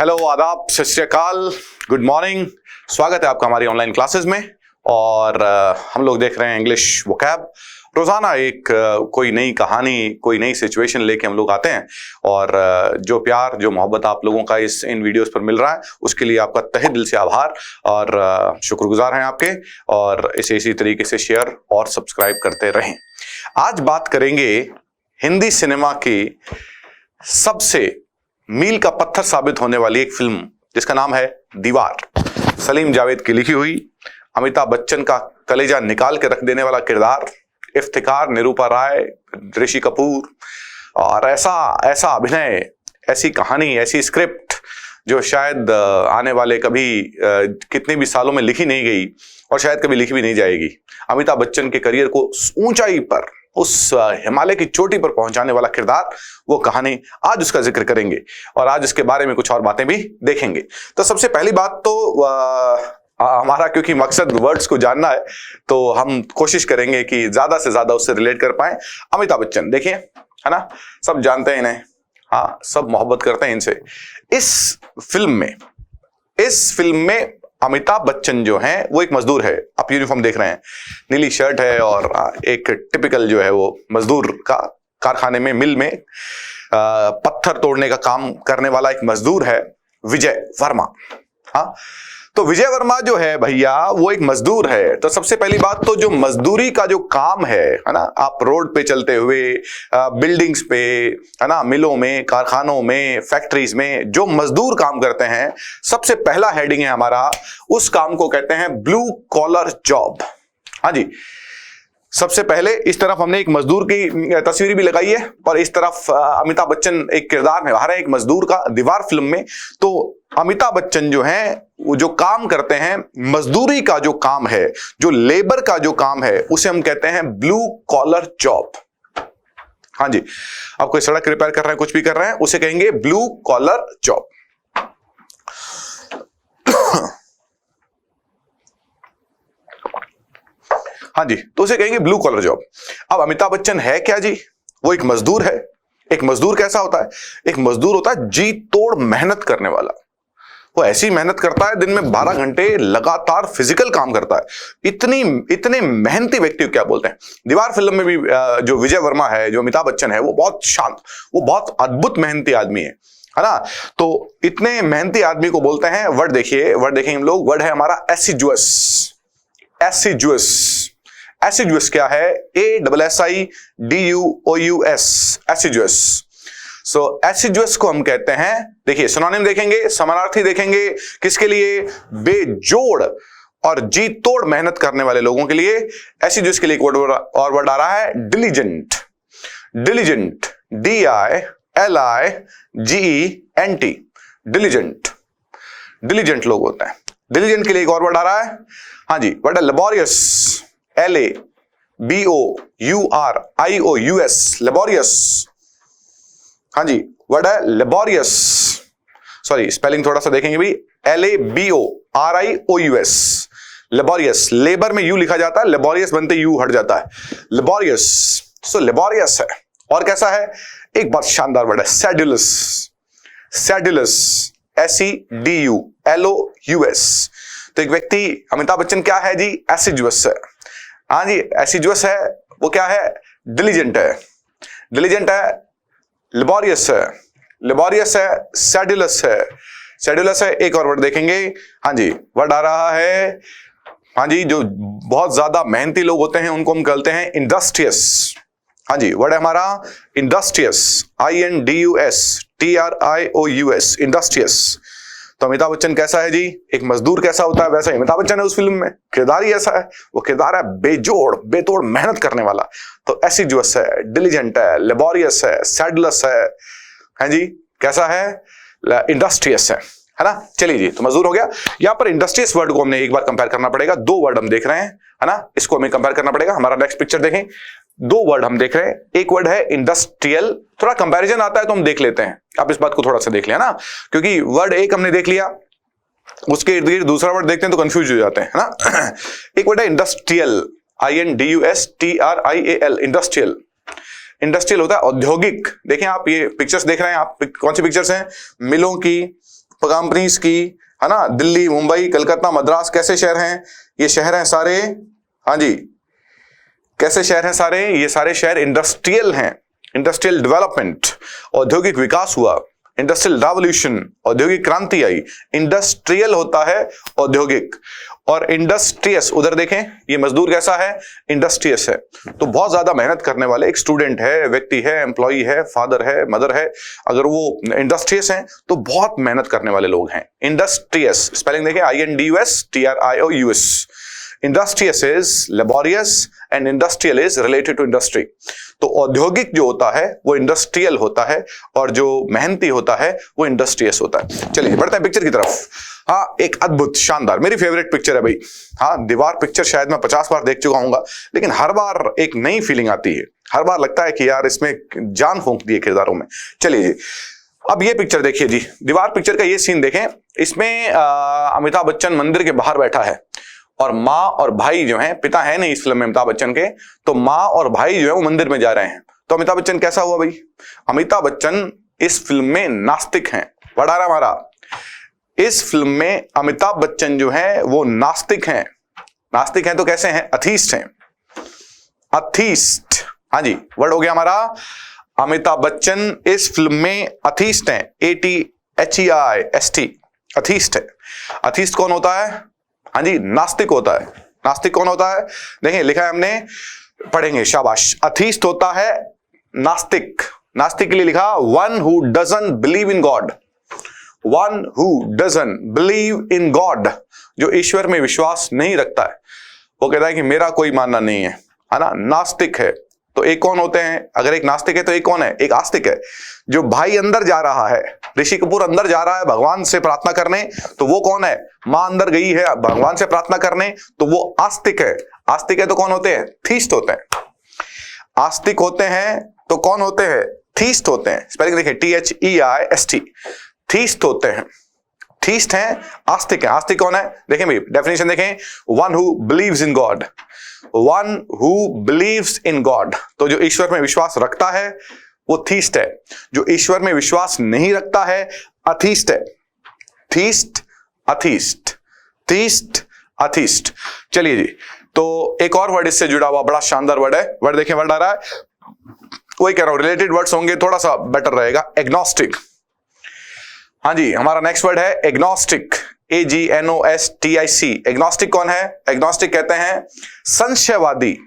Hello, आदाब, सत श्री अकाल, गुड मॉर्निंग। स्वागत है आपका हमारी ऑनलाइन क्लासेस में। और हम लोग देख रहे हैं इंग्लिश वोकैब। रोजाना एक कोई नई कहानी, कोई नई सिचुएशन लेके हम लोग आते हैं। और जो प्यार, जो मोहब्बत आप लोगों का इन वीडियोस पर मिल रहा है, उसके लिए आपका तहे दिल से आभार और शुक्रगुजार हैं आपके। और इसे इसी तरीके से शेयर और सब्सक्राइब करते रहें। आज बात करेंगे हिंदी सिनेमा की सबसे मील का पत्थर साबित होने वाली एक फिल्म जिसका नाम है दीवार। सलीम जावेद की लिखी हुई, अमिताभ बच्चन का कलेजा निकाल के रख देने वाला किरदार, इफ्तिकार, निरूपा राय, ऋषि कपूर, और ऐसा अभिनय, ऐसी कहानी, ऐसी स्क्रिप्ट जो शायद आने वाले कभी कितने भी सालों में लिखी नहीं गई और शायद कभी लिखी भी नहीं जाएगी। अमिताभ बच्चन के करियर को ऊंचाई पर, उस हिमालय की चोटी पर पहुंचाने वाला किरदार, वो कहानी, आज उसका जिक्र करेंगे और आज इसके बारे में कुछ और बातें भी देखेंगे। तो सबसे पहली बात तो हमारा, क्योंकि मकसद वर्ड्स को जानना है, तो हम कोशिश करेंगे कि ज्यादा से ज्यादा उससे रिलेट कर पाए। अमिताभ बच्चन देखिए, है ना, सब जानते हैं इन्हें, हाँ, सब मोहब्बत करते हैं इनसे। इस फिल्म में अमिताभ बच्चन जो हैं वो एक मजदूर है। आप यूनिफॉर्म देख रहे हैं, नीली शर्ट है और एक टिपिकल जो है वो मजदूर का, कारखाने में, मिल में पत्थर तोड़ने का काम करने वाला एक मजदूर है, विजय वर्मा। हाँ, तो विजय वर्मा जो है भैया, वो एक मजदूर है। तो सबसे पहली बात तो जो मजदूरी का जो काम है ना, आप रोड पे चलते हुए, बिल्डिंग्स पे, है ना, मिलों में, कारखानों में, फैक्ट्रीज में जो मजदूर काम करते हैं, सबसे पहला हेडिंग है हमारा, उस काम को कहते हैं ब्लू कॉलर जॉब। हाँ जी, सबसे पहले इस तरफ हमने एक मजदूर की तस्वीर भी लगाई है और इस तरफ अमिताभ बच्चन एक किरदार निभा रहे हैं एक मजदूर का दीवार फिल्म में। तो अमिताभ बच्चन जो हैं वो जो काम करते हैं, मजदूरी का जो काम है, जो लेबर का जो काम है, उसे हम कहते हैं ब्लू कॉलर जॉब। हाँ जी, आप कोई सड़क रिपेयर कर रहे हैं, कुछ भी कर रहे हैं, उसे कहेंगे ब्लू कॉलर जॉब। हाँ जी, तो उसे कहेंगे ब्लू कॉलर जॉब। अब अमिताभ बच्चन है क्या जी? वो एक मजदूर है। एक मजदूर कैसा होता है? एक मजदूर होता है जी तोड़ मेहनत करने वाला। वो ऐसी मेहनत करता है, दिन में 12 घंटे लगातार फिजिकल काम करता है। इतने मेहनती व्यक्ति को क्या बोलते हैं? दीवार फिल्म में भी जो विजय वर्मा है, जो अमिताभ बच्चन है, वो बहुत शांत, वो बहुत अद्भुत मेहनती आदमी है ना। तो इतने मेहनती आदमी को बोलते हैं, वर्ड देखिए, वर्ड देखेंगे हम लोग, वर्ड है हमारा एसिजुअस। एसिजुअस, एसिजुअस क्या है? ASSIDUOUS, एसिजुअस। सो एसिजुअस को हम कहते हैं, देखिए सिनोनिम देखेंगे, समानार्थी देखेंगे, किसके लिए? बेजोड़ और जी तोड़ मेहनत करने वाले लोगों के लिए। एसिजुअस के लिए एक वर्ड आ रहा है, diligent. Diligent, DILIGENT, diligent. Diligent लोग होते हैं। डिलीजेंट के लिए एक और वर्ड आ रहा है, हाँ जी, वर्ड है लेबोरियस। LABOURIOUS, laborious. हाँ जी, वर्ड है लेबोरियस। सॉरी, स्पेलिंग थोड़ा सा देखेंगे भी, LABORIOUS, लेबोरियस। लेबर में यू लिखा जाता है, लेबोरियस बनते यू हट जाता है, लेबोरियस। सो लेबोरियस है। और कैसा है? एक बहुत शानदार वर्ड है, सैडुलस। सैडुलस, SEDULOUS। तो एक व्यक्ति, अमिताभ बच्चन क्या है जी? एसिजुअस है। हाँ जी, एसिजुअस है। वो क्या है? डिलीजेंट है। डिलीजेंट है, लेबोरियस है, लेबोरियस है, सैडुलस है, सैडुलस है। एक और वर्ड देखेंगे, हाँ जी, वर्ड आ रहा है, हाँ जी, जो बहुत ज्यादा मेहनती लोग होते हैं उनको हम कहते हैं इंडस्ट्रियस। हाँ जी, वर्ड है हमारा इंडस्ट्रियस, INDUSTRIOUS, इंडस्ट्रियस। तो अमिताभ बच्चन कैसा है जी? एक मजदूर कैसा होता है, वैसा ही अमिताभ बच्चन है उस फिल्म में। किरदार ही ऐसा है, वो किरदार है बेजोड़, बेतोड़ मेहनत करने वाला। तो एसिजुअस है, डिलीजेंट है, लेबोरियस है, सैडुलस है, हाँ जी, कैसा है? इंडस्ट्रियस है ना। चलिए जी, तो मजदूर हो गया। यहाँ पर इंडस्ट्रियस वर्ड को हमने एक बार कंपेयर करना पड़ेगा। दो वर्ड हम देख रहे हैं, है ना, इसको हमें कंपेयर करना पड़ेगा। हमारा नेक्स्ट पिक्चर देखें, दो वर्ड हम देख रहे हैं। एक वर्ड है इंडस्ट्रियल, थोड़ा कंपैरिजन आता है तो हम देख लेते हैं। आप इस बात को थोड़ा सा देख लिया ना, क्योंकि वर्ड एक हमने देख लिया, उसके इर्द गिर्द दूसरा वर्ड देखते हैं तो कंफ्यूज हो जाते हैं, है ना। एक वर्ड है इंडस्ट्रियल, INDUSTRIAL, इंडस्ट्रियल। इंडस्ट्रियल होता है औद्योगिक। देखें आप, ये पिक्चर्स देख रहे हैं आप, कौन सी पिक्चर्स हैं? मिलों की, कंपनीज की, है ना। दिल्ली, मुंबई, कलकत्ता, मद्रास कैसे शहर हैं? ये शहर हैं सारे, हाँ जी, कैसे शहर हैं सारे? ये सारे शहर इंडस्ट्रियल हैं। इंडस्ट्रियल डेवलपमेंट, औद्योगिक विकास हुआ, इंडस्ट्रियल रेवोल्यूशन, औद्योगिक क्रांति आई। इंडस्ट्रियल होता है औद्योगिक, और इंडस्ट्रियस उधर देखें, ये मजदूर कैसा है? इंडस्ट्रियस है। तो बहुत ज्यादा मेहनत करने वाले एक स्टूडेंट है, व्यक्ति है, एम्प्लॉई है, फादर है, मदर है, अगर वो इंडस्ट्रियस हैं तो बहुत मेहनत करने वाले लोग हैं। इंडस्ट्रियस स्पेलिंग देखें, INDUS, industrious is laborious and industrial is related to industry. तो औद्योगिक जो होता है वो इंडस्ट्रियल होता है, और जो मेहनती होता है वो इंडस्ट्रियस होता है। चलिए बढ़ते हैं पिक्चर की तरफ। हाँ, एक अद्भुत शानदार, मेरी फेवरेट पिक्चर है भाई। हाँ, दीवार पिक्चर शायद मैं 50 बार देख चुका हूँ, लेकिन हर बार एक नई फीलिंग आती है। हर बार लगता है कि यार इसमें जान फूंक दी है किरदारों में। चलिए जी, अब ये पिक्चर देखिए जी, दीवार पिक्चर का ये सीन देखें। इसमें अमिताभ बच्चन मंदिर के बाहर बैठा है, और माँ और भाई जो हैं, पिता है नहीं इस फिल्म में अमिताभ बच्चन के, तो माँ और भाई जो है वो मंदिर में जा रहे हैं। तो अमिताभ बच्चन कैसा हुआ भाई? अमिताभ बच्चन इस फिल्म में नास्तिक हैं। बड़ा रहा हमारा, इस फिल्म में अमिताभ बच्चन जो है वो नास्तिक हैं। नास्तिक हैं तो कैसे हैं? अथीस्ट हैं। अथीस्ट, हाँ जी, वर्ड हो गया हमारा। अमिताभ बच्चन इस फिल्म में अथीस्ट हैं, ATHEIST, अथीस्ट है। अथीस्ट कौन होता है? हाँ जी, नास्तिक होता है। नास्तिक कौन होता है? देखिए लिखा है हमने, पढ़ेंगे, शाबाश। अथीस्ट होता है नास्तिक। नास्तिक के लिए लिखा one who doesn't believe in God. One who doesn't believe in God, जो ईश्वर में विश्वास नहीं रखता है, वो कहता है कि मेरा कोई मानना नहीं है ना, नास्तिक है। तो एक कौन होते हैं? अगर एक नास्तिक है तो एक कौन है? एक आस्तिक है। जो भाई अंदर जा रहा है, ऋषि कपूर अंदर जा रहा है भगवान से प्रार्थना करने, तो वो कौन है? मां अंदर गई है भगवान से प्रार्थना करने, तो वो आस्तिक है। आस्तिक है तो कौन होते हैं? थीस्ट होते हैं। आस्तिक होते हैं तो कौन होते हैं? थीस्ट होते हैं। स्पेलिंग देखिए, THEIST, थीस्ट होते हैं। थीस्ट हैं, आस्तिक है। आस्तिक कौन है? देखें भाई, डेफिनेशन देखें, one who believes in God. One who believes in God, तो जो ईश्वर में विश्वास रखता है वो थीस्ट है। जो ईश्वर में विश्वास नहीं रखता है अथीस्ट है। Theist, atheist, theist, atheist. चलिए जी, तो एक और वर्ड इससे जुड़ा हुआ बड़ा शानदार वर्ड है। वर्ड देखें, वर्ड आ रहा है, वही कह रहा हूं, रिलेटेड वर्ड्स होंगे थोड़ा सा बेटर रहेगा। एग्नोस्टिक, हाँ जी, हमारा नेक्स्ट वर्ड है एग्नोस्टिक, AGNOSTIC। एग्नोस्टिक कौन है? एग्नोस्टिक कहते हैं संशयवादी,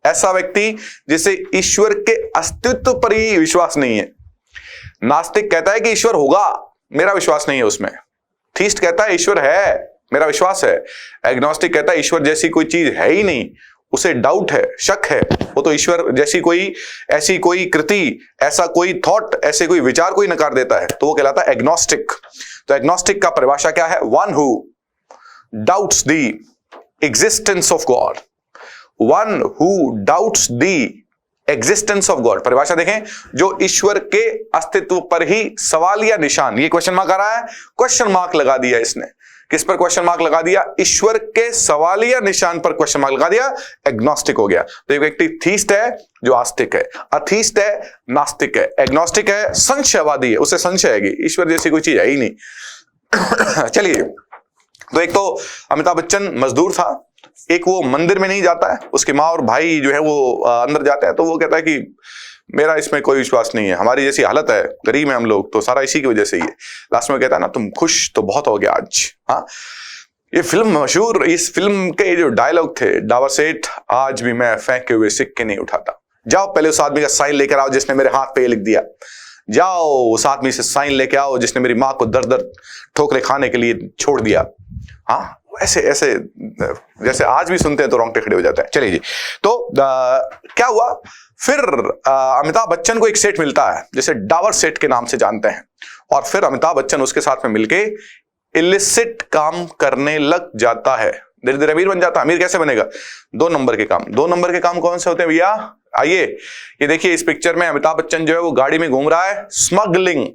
ऐसा व्यक्ति जिसे ईश्वर के अस्तित्व पर ही विश्वास नहीं है। नास्तिक कहता है कि ईश्वर होगा, मेरा विश्वास नहीं है उसमें। थीस्ट कहता है ईश्वर है, मेरा विश्वास है। एग्नोस्टिक कहता है ईश्वर जैसी कोई चीज है ही नहीं, उसे डाउट है, शक है। वो तो ईश्वर जैसी कोई, ऐसी कोई कृति, ऐसा कोई थॉट, ऐसे कोई विचार कोई नकार देता है, तो वो कहलाता है एग्नोस्टिक। तो एग्नोस्टिक का परिभाषा क्या है? One who doubts the existence of God. One who doubts the existence of God. परिभाषा देखें, जो ईश्वर के अस्तित्व पर ही सवालिया निशान, ये क्वेश्चन मार्क आ रहा है, क्वेश्चन मार्क लगा दिया इसने। किस पर क्वेश्चन मार्क लगा दिया? ईश्वर के सवालिया निशान पर क्वेश्चन मार्क लगा दिया, एग्नोस्टिक हो गया। तो एक व्यक्ति थीस्ट है जो आस्तिक है, अथीस्ट है, नास्तिक है, एग्नोस्टिक है, संशयवादी है, उसे संशय है कि ईश्वर जैसी कोई चीज है ही नहीं। चलिए, तो एक तो अमिताभ बच्चन मजदूर था, एक वो मंदिर में नहीं जाता है, उसकी माँ और भाई जो है वो अंदर जाते हैं, तो वो कहता है कि मेरा इसमें कोई विश्वास नहीं है, हमारी जैसी हालत है, गरीब है हम लोग, तो सारा इसी की वजह से ही है। लास्ट में कहता है ना, तुम खुश तो बहुत हो गया आज। हाँ, ये फिल्म मशहूर, इस फिल्म के जो डायलॉग थे, डावर सेठ आज भी मैं फेंके हुए सिक्के नहीं उठाता। जाओ पहले उस आदमी का साइन लेकर आओ जिसने मेरे हाथ पे लिख दिया। जाओ उस आदमी से साइन लेके आओ जिसने मेरी माँ को दर दर ठोकरे खाने के लिए छोड़ दिया। हाँ, ऐसे ऐसे जैसे आज भी सुनते हैं तो रोंगटे खड़े हो जाते हैं। चलिए जी, तो क्या हुआ फिर? अमिताभ बच्चन को एक सेठ मिलता है जिसे डावर सेठ के नाम से जानते हैं, और फिर अमिताभ बच्चन उसके साथ में मिलके इलिसिट काम करने लग जाता है। धीरे धीरे अमीर बन जाता है। अमीर कैसे बनेगा? 2 नंबर के काम। 2 नंबर के काम कौन से होते हैं भैया? आइए ये देखिए, इस पिक्चर में अमिताभ बच्चन जो है वो गाड़ी में घूम रहा है, स्मगलिंग,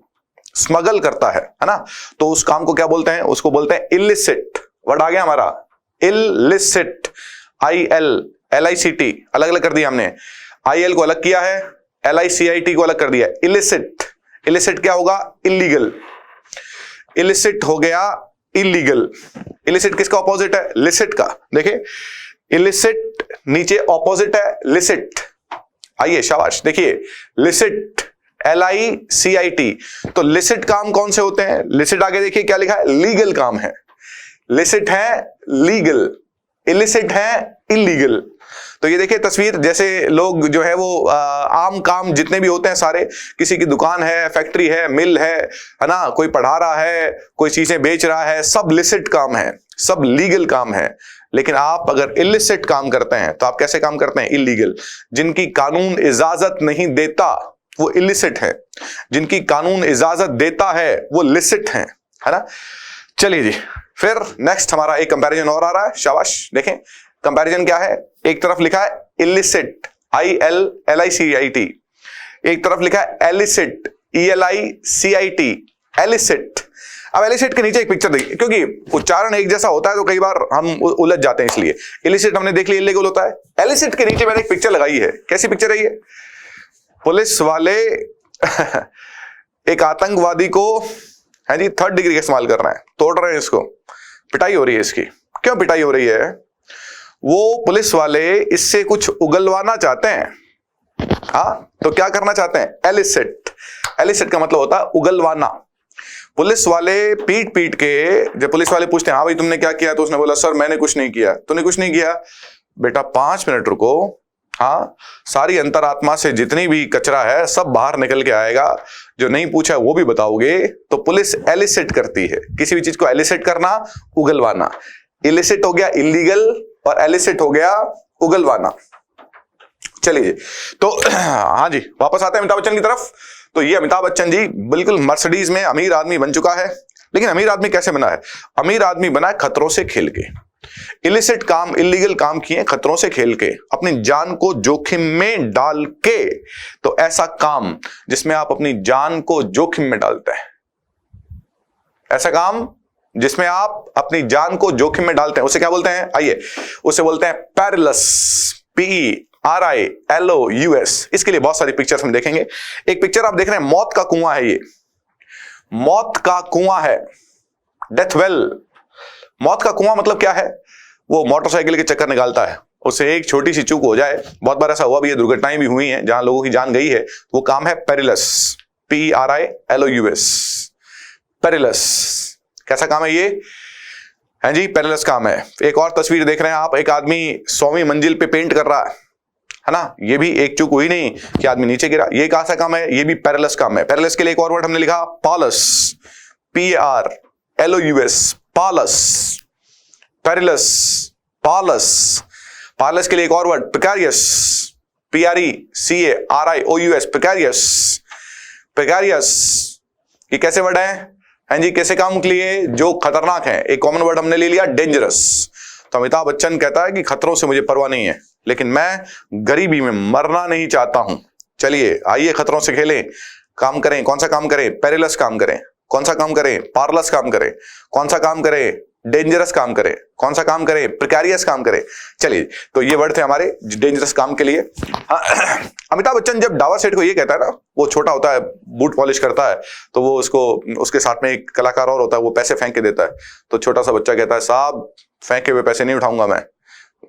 स्मगल करता है ना। तो उस काम को क्या बोलते हैं? उसको बोलते हैं इलिसिट। वर्ड आ गया हमारा, इलिसिट, ILLICT, अलग अलग कर दिया हमने। IL को अलग किया है, LICIT को अलग कर दिया, इलिसिट। इलिसिट क्या होगा? इलीगल। इलिसिट हो गया इलीगल। इलिसिट किसका ऑपोजिट है? लिसिट का। देखिए इलिसिट नीचे ऑपोजिट है लिसिट। आइए शाबाश, देखिए लिसिट LICIT। तो लिसिट काम कौन से होते हैं? लिसिट आगे देखिए क्या लिखा है? लीगल काम है। लिसिट है लीगल, इलिसिट है इलीगल। तो ये देखिए तस्वीर, जैसे लोग जो है वो आम काम जितने भी होते हैं सारे, किसी की दुकान है, फैक्ट्री है, मिल है ना, कोई पढ़ा रहा है, कोई चीजें बेच रहा है, सब लिसिट काम है, सब लीगल काम है। लेकिन आप अगर इलिसिट काम करते हैं तो आप कैसे काम करते हैं? इलीगल। जिनकी कानून इजाजत नहीं देता वो इलिसिट है, जिनकी कानून इजाजत देता है वो लिसिट है ना। चलिए जी, फिर नेक्स्ट हमारा एक कंपैरिजन और आ रहा है। शाबाश, देखें कंपैरिजन क्या है। एक तरफ लिखा है इलिसिट ILLICIT, एक तरफ लिखा है एलिसिट ELICIT, एलिसिट। अब एलिसिट के नीचे एक पिक्चर देखिए, क्योंकि उच्चारण एक जैसा होता है तो कई बार हम उलझ जाते हैं, इसलिए इलिसिट हमने देख लिया इल्लीगल होता है। एलिसिट के नीचे मैंने एक पिक्चर लगाई है। कैसी पिक्चर है ये? पुलिस वाले एक आतंकवादी को है जी 3rd डिग्री का इस्तेमाल कर रहे हैं, तोड़ रहे हैं इसको, पिटाई हो रही है इसकी। क्यों पिटाई हो रही है? वो पुलिस वाले इससे कुछ उगलवाना चाहते हैं। हाँ, तो क्या करना चाहते हैं? एलिसिट। एलिसिट का मतलब होता है उगलवाना। पुलिस वाले पीट पीट के, जब पुलिस वाले पूछते हैं हाँ भाई तुमने क्या किया, तो उसने बोला सर मैंने कुछ नहीं किया। तूने कुछ नहीं किया? बेटा 5 मिनट रुको, हाँ सारी अंतरात्मा से जितनी भी कचरा है सब बाहर निकल के आएगा, जो नहीं पूछा वो भी बताओगे। तो पुलिस एलिसिट करती है, किसी भी चीज को एलिसिट करना, उगलवाना। इलिसिट हो गया इलीगल और एलिसिट हो गया उगलवाना। चलिए तो हाँ जी, वापस आते हैं अमिताभ बच्चन की तरफ। तो ये अमिताभ बच्चन जी बिल्कुल मर्सिडीज में अमीर आदमी बन चुका है। लेकिन अमीर आदमी कैसे बना है? अमीर आदमी बना है खतरों से खेल के। इलिसिट काम, इलीगल काम किए खतरों से खेल के, अपनी जान को जोखिम में डाल के। तो ऐसा काम जिसमें आप अपनी जान को जोखिम में डालते हैं, ऐसा काम जिसमें आप अपनी जान को जोखिम में डालते हैं, उसे क्या बोलते हैं? आइए, उसे बोलते हैं पेरिलस। PERILOUS। इसके लिए बहुत सारी पिक्चर्स हम देखेंगे। एक पिक्चर आप देख रहे हैं, मौत का कुआं है ये, मौत का कुआं है, डेथ वेल। मौत का कुआं मतलब क्या है? वो मोटरसाइकिल के चक्कर निकालता है, उससे एक छोटी सी चूक हो जाए, बहुत बार ऐसा हुआ भी है, दुर्घटनाएं भी हुई हैं जहां लोगों की जान गई है, वो काम है पेरिलस। PERILOUS, perilous. कैसा काम है ये? है जी, पेरिलस काम है। एक और तस्वीर देख रहे हैं आप, एक आदमी 100वीं मंजिल पे पेंट कर रहा है ना। ये भी एक चूक हुई नहीं कि आदमी नीचे गिरा, ये कौन सा काम है? ये भी पेरिलस काम है। पेरिलस के लिए एक और वर्ड हमने लिखा पॉलस, PERLOUS, पॉलस, पेरिलस, पॉलस। पॉलस के लिए एक और word precarious, PRECARIOUS, precarious, precarious. ये कैसे वर्ड है? हैं जी, कैसे काम के लिए? जो खतरनाक है। एक कॉमन वर्ड हमने ले लिया डेंजरस। तो अमिताभ बच्चन कहता है कि खतरों से मुझे परवाह नहीं है, लेकिन मैं गरीबी में मरना नहीं चाहता हूं। चलिए आइए खतरों से खेलें, काम करें। कौन सा काम करें? पेरिलस काम करें। कौन सा काम करें? पारलस काम करें। कौन सा काम करें? डेंजरस काम करें। कौन सा काम करें? प्रिकारियस काम करें। चलिए, तो ये वर्ड थे हमारे डेंजरस काम के लिए। अमिताभ बच्चन जब डावर सेठ को ये कहता है ना, वो छोटा होता है, बूट पॉलिश करता है, तो वो उसको, उसके साथ में एक कलाकार और होता है, वो पैसे फेंक के देता है। तो छोटा सा बच्चा कहता है साहब फेंके हुए पैसे नहीं उठाऊंगा मैं,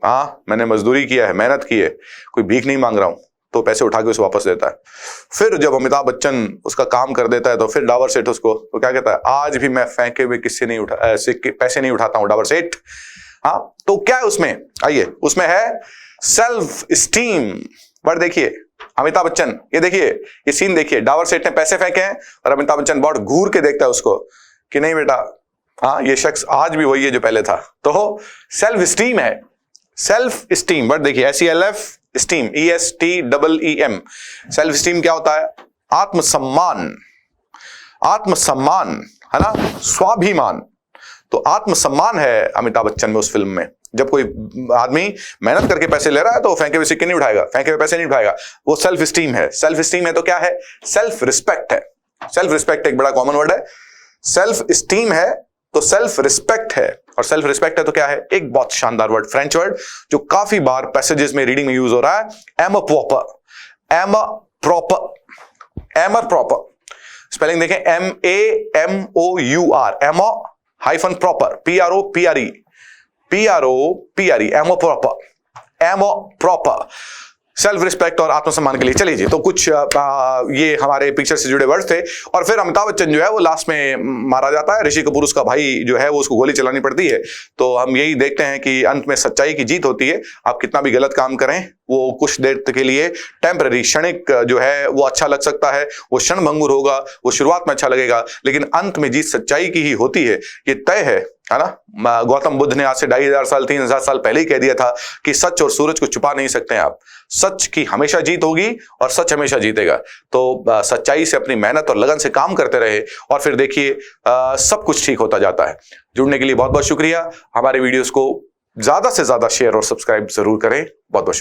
हाँ मैंने मजदूरी किया है, मेहनत की है, कोई भीख नहीं मांग रहा हूं। तो पैसे उठा के उसे वापस देता है। फिर जब अमिताभ बच्चन उसका काम कर देता है तो फिर डावर सेठ उसको तो क्या कहता है, आज भी मैं फेंके हुए किससे नहीं उठा पैसे नहीं उठाता हूं डावर सेठ। हाँ, तो क्या है उसमें? आइए, उसमें है सेल्फ स्टीम। वर्ड देखिए अमिताभ बच्चन, ये देखिए, ये सीन देखिए, डावर सेठ ने पैसे फेंके हैं और अमिताभ बच्चन बहुत घूर के देखता है उसको कि नहीं बेटा, हाँ ये शख्स आज भी वही है जो पहले था। तो सेल्फ स्टीम है, सेल्फ स्टीम। वर्ड देखिए, SELF steam, ESTEEM। Self esteem क्या होता है? आत्मसम्मान। आत्मसम्मान है ना, स्वाभिमान। तो आत्मसम्मान है अमिताभ बच्चन में उस फिल्म में। जब कोई आदमी मेहनत करके पैसे ले रहा है तो फेंके हुए सिक्के नहीं उठाएगा, फेंके हुए पैसे नहीं उठाएगा, वो सेल्फ स्टीम है। सेल्फ स्टीम है तो क्या है? सेल्फ रिस्पेक्ट है। सेल्फ रिस्पेक्ट एक बड़ा कॉमन वर्ड है। सेल्फ स्टीम है तो सेल्फ रिस्पेक्ट है, और सेल्फ रिस्पेक्ट है तो क्या है? एक बहुत शानदार वर्ड, फ्रेंच वर्ड, जो काफी बार पैसेजेस में रीडिंग में यूज हो रहा है, amour propre. Amour propre, amour propre. Spelling देखें, MAMOUR, amour hyphen propre, PROPRE, amour propre, amour propre, self respect और आत्मसम्मान के लिए। चलिए जी, तो कुछ ये हमारे पिक्चर से जुड़े वर्ड्स थे। और फिर अमिताभ बच्चन जो है वो लास्ट में मारा जाता है, ऋषि कपूर उसका भाई जो है वो उसको गोली चलानी पड़ती है। तो हम यही देखते हैं कि अंत में सच्चाई की जीत होती है। आप कितना भी गलत काम करें, वो कुछ देर के लिए टेम्पररी, क्षणिक जो है वो अच्छा लग सकता है, वो क्षण भंगुर होगा, वो शुरुआत में अच्छा लगेगा, लेकिन अंत में जीत सच्चाई की ही होती है। ये तय है ना। गौतम बुद्ध ने आज से 2500 साल 3000 साल पहले ही कह दिया था कि सच और सूरज को छुपा नहीं सकते हैं आप। सच की हमेशा जीत होगी और सच हमेशा जीतेगा। तो सच्चाई से अपनी मेहनत और लगन से काम करते रहे और फिर देखिए सब कुछ ठीक होता जाता है। जुड़ने के लिए बहुत बहुत शुक्रिया। हमारे वीडियोस को ज्यादा से ज्यादा शेयर और सब्सक्राइब जरूर करें। बहुत बहुत